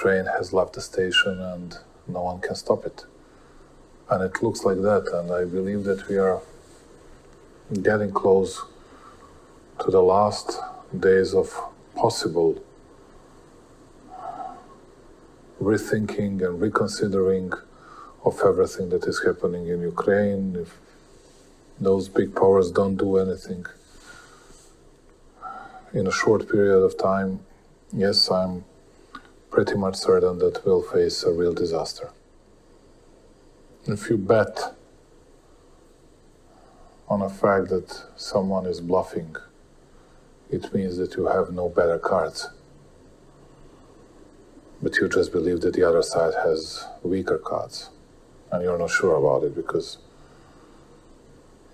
train has left the station and no one can stop it. And it looks like that, and I believe that we are getting close to the last days of possible rethinking and reconsidering of everything that is happening in Ukraine. If those big powers don't do anything in a short period of time, yes, I'm pretty much certain that we'll face a real disaster. If you bet on the fact that someone is bluffing, it means that you have no better cards. But you just believe that the other side has weaker cards. And you're not sure about it because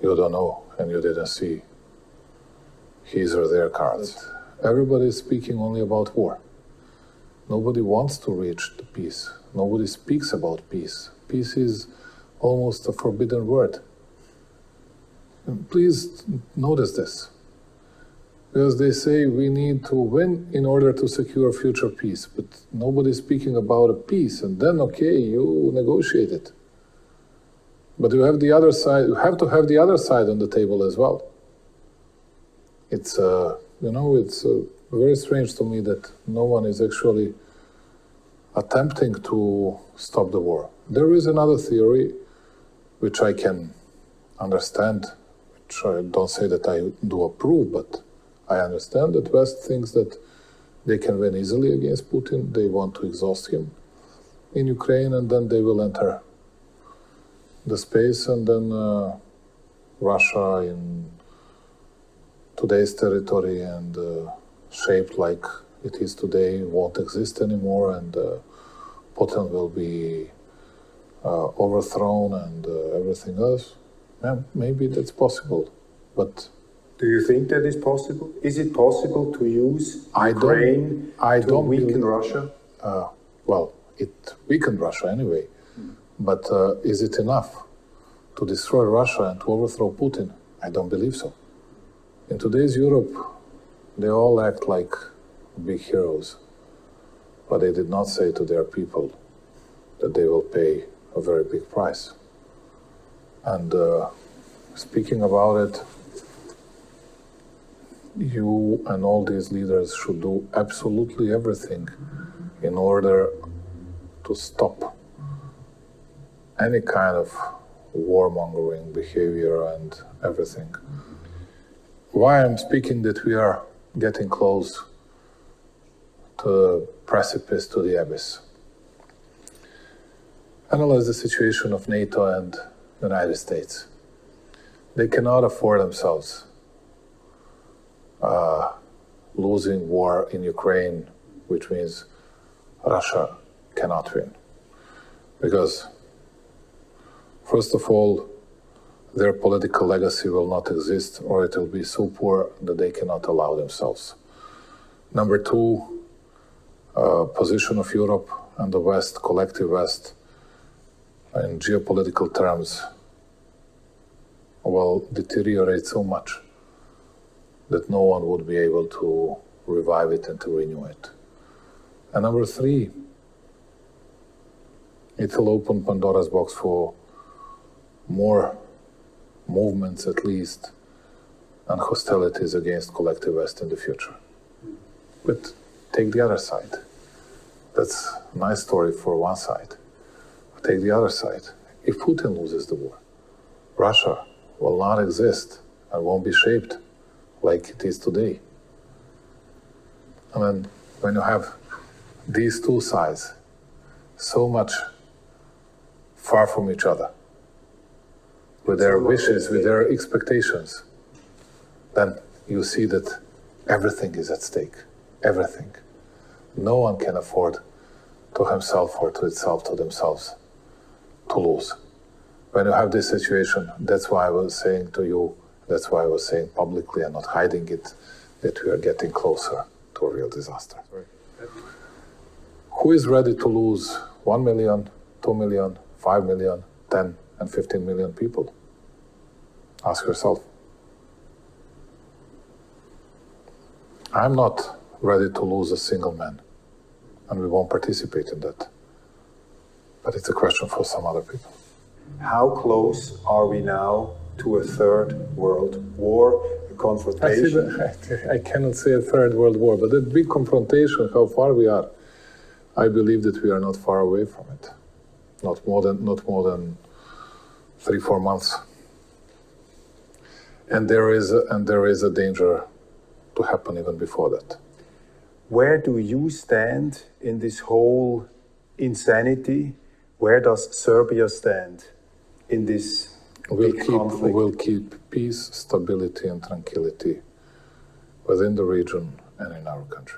you don't know and you didn't see his or their cards. Everybody is speaking only about war. Nobody wants to reach the peace. Nobody speaks about peace. Peace is almost a forbidden word. And please notice this. Because they say we need to win in order to secure future peace. But nobody's speaking about a peace. And then, okay, you negotiate it. But you have the other side, you have to have the other side on the table as well. It's, it's very strange to me that no one is actually attempting to stop the war. There is another theory which I can understand, which I don't say that I do approve, but I understand that West thinks that they can win easily against Putin. They want to exhaust him in Ukraine, and then they will enter the space, and then Russia in today's territory and shaped like it is today won't exist anymore, and Putin will be overthrown and everything else. Yeah, maybe that's possible, but do you think that is possible? Is it possible to use Ukraine to weaken Russia? Well, it weakened Russia anyway, but is it enough to destroy Russia and to overthrow Putin? I don't believe so. In today's Europe, they all act like big heroes, but they did not say to their people that they will pay a very big price. And speaking about it, you and all these leaders should do absolutely everything in order to stop any kind of warmongering behavior and everything. Why I'm speaking that we are getting close to the precipice, to the abyss. Analyze the situation of NATO and the United States. They cannot afford themselves losing war in Ukraine, which means Russia cannot win. Because, first of all, their political legacy will not exist, or it will be so poor that they cannot allow themselves. Number two, position of Europe and the West, collective West, in geopolitical terms, will deteriorate so much that no one would be able to revive it and to renew it. And number three, it will open Pandora's box for more movements, at least, and hostilities against collective West in the future. But take the other side. That's a nice story for one side. But take the other side. If Putin loses the war, Russia will not exist and won't be shaped like it is today. And then when you have these two sides so much far from each other, with their wishes, with their expectations, then you see that everything is at stake. Everything. No one can afford to himself or to itself, to themselves, to lose. When you have this situation, that's why I was saying to you, that's why I was saying publicly and not hiding it, that we are getting closer to a real disaster. Who is ready to lose 1 million, 2 million, 5 million, 10 and 15 million people? Ask yourself. I'm not ready to lose a single man. and we won't participate in that. But it's a question for some other people. How close are we now to a third world war, a confrontation? I cannot say a third world war, but a big confrontation, how far we are, I believe that we are not far away from it. Not more than 3-4 months. And there is a danger to happen even before that. Where do you stand in this whole insanity? Where does Serbia stand in this big conflict? We'll keep peace, stability, and tranquility within the region and in our country.